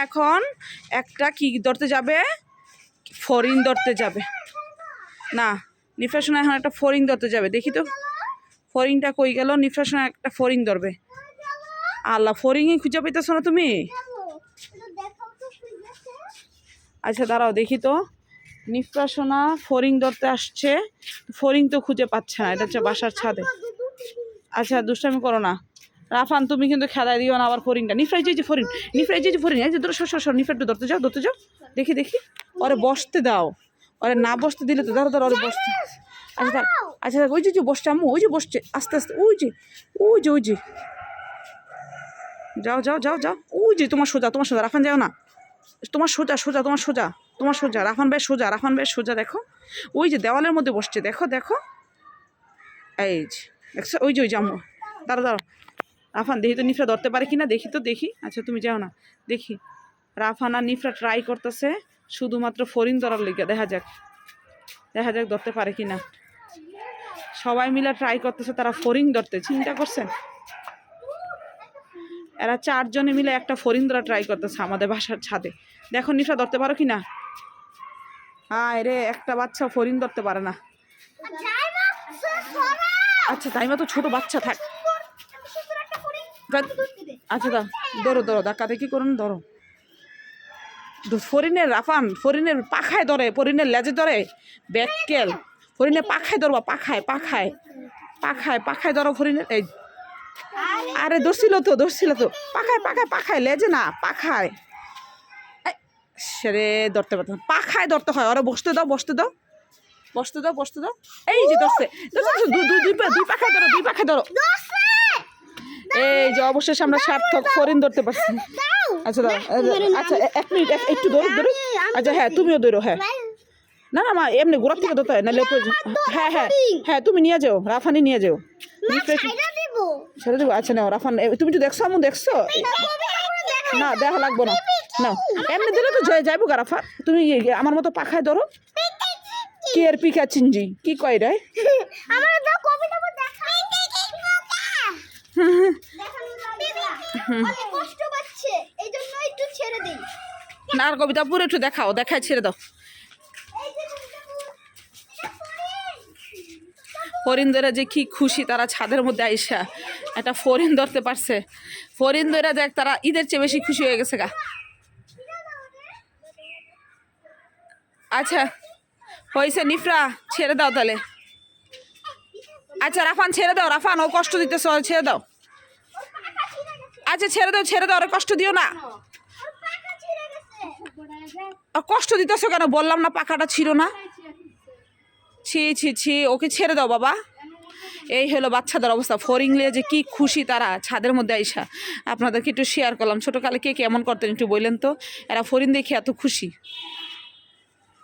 এখন একটা কি ধরতে যাবে, ফড়িং ধরতে যাবে। না, নিফরা সোনা এখন একটা ফড়িং ধরতে যাবে। দেখি তো ফড়িংটা কই গেল। নিফরা সোনা একটা ফড়িং ধরবে। আল্লাহ, ফড়িংই খুঁজে পেতেছো না তুমি? আচ্ছা দাঁড়াও দেখি তো। নিফরা সোনা ফড়িং ধরতে আসছে, ফড়িং তো খুঁজে পাচ্ছে না। এটা হচ্ছে বাসার ছাদে। আচ্ছা দুষ্টামি করো না রাফান, তুমি কিন্তু খেলায় দিও না আবার ফড়িংটা। নিফরাই যে ফড়িং, নিফরাই যে ফড়িং, এই যে ধরো সর নিফরা একটু ধরতে যাও, ধরতে যাও। দেখি দেখি, ওরে বসতে দাও। ওরে না বসতে দিলে তো ধরো ধরো, ওরে বসতে। আচ্ছা আচ্ছা ওই যে বসছে আম্মু, ওই যে বসছে আস্তে আস্তে। ওই যে ওই যে ওই যে, যাও যাও যাও যাও। ওই যে তোমার সোজা, তোমার সোজা। রাফান যাও না, তোমার সোজা সোজা, তোমার সোজা, তোমার সোজা। রাফান ভাই সোজা, রাফান ভাই সোজা। দেখো ওই যে দেওয়ালের মধ্যে বসছে, দেখো দেখো। এই যে দেখছো, ওই যে ওই যে আম্মু। দাঁড়ো দাঁড়ো রাফান, দেখি তো নিফরা ধরতে পারে কিনা, দেখি তো দেখি। আচ্ছা তুমি যাও না, দেখি। রাফান আর নিফরা ট্রাই করতেছে শুধুমাত্র ফড়িং ধরার লেগে। দেখা যাক দেখা যাক ধরতে পারে কিনা। সবাই মিলে ট্রাই করতেছে তারা ফড়িং ধরতে। চিন্তা করছেন, এরা 4 জনে মিলে একটা ফড়িং ধরা ট্রাই করতেছে আমাদের বাসার ছাদে। দেখো নিফরা ধরতে পারো কিনা। হায় রে, একটা বাচ্চা ফড়িং ধরতে পারে না। আচ্ছা তাই মতো ছোট বাচ্চা থাক। আচ্ছা দাও, ধরো ধরো, ধাক্কা দেখি করুন, ধরো। ফরিনের রাফান, ফরিনের পাখায় ধরে, ফরিনের লেজে ধরে। ব্যাককেল, ফরিনের পাখায় ধরবা, পাখায় পাখায় পাখায় পাখায় ধরো ফরিনের। এই আরে ধরছিল তো, ধরছিল তো। পাখায় পাখায় পাখায়, লেজে না, পাখায়। সেরে ধরতে পারতাম, পাখায় ধরতে হয়। ওরা বসতে দাও, বসতে দাও, বসতে দাও, বসতে দাও। এই যে ধরছে, দুই পাখায় ধরো, দুই পাখায় ধরো। এই যে অবশেষে আমরা সার্থক ফড়িং ধরতে পারছি। আচ্ছা দাও, আচ্ছা 1 মিনিট, একটু ধরো ধরো। আচ্ছা হ্যাঁ তুমিও ধরো। হ্যাঁ না না মা, এমনি গোড়ার থেকে ধরতে হয়, নাহলে হ্যাঁ হ্যাঁ হ্যাঁ তুমি নিয়ে যাও, রাফানি নিয়ে যাও। ছেড়ে দেবো। আচ্ছা নাও রাফান, তুমি তো দেখছো আম্মু, দেখছো? না দেখা লাগবো না, না এমনি দিলে তো যাইবো গা। রাফা তুমি আমার মতো পাখায় ধরো। কি আর পিকা চিনজি কি কয় রে। না আর কবিতা পুরো একটু দেখাও, দেখায় ছেড়ে দাও। ফড়িং ধরে যে কি খুশি তারা ছাদের মধ্যে আইসা একটা ফড়িং ধরতে পারছে। ফড়িং ধরে দেখ তারা ঈদের চেয়ে বেশি খুশি হয়ে গেছে গা। আচ্ছা হয়েছে নিফরা, ছেড়ে দাও তাহলে। আচ্ছা রাফান ছেড়ে দাও, রাফান ও কষ্ট দিতেছে, ছেড়ে দাও। আচ্ছা ছেড়ে দাও, ছেড়ে দাও, ওরে কষ্ট দিও না। কষ্ট দিতেছো কেন? বললাম না পাখাটা ছিল না। ছি ছি ছি, ওকে ছেড়ে দাও বাবা। এই হলো বাচ্চাদের অবস্থা। ফড়িং নিয়ে যে কি খুশি তারা ছাদের মধ্যে আইসা। আপনাদেরকে একটু শেয়ার করলাম, ছোটোকালে কে কেমন করতেন একটু বললেন তো। এরা ফড়িং দেখে এত খুশি।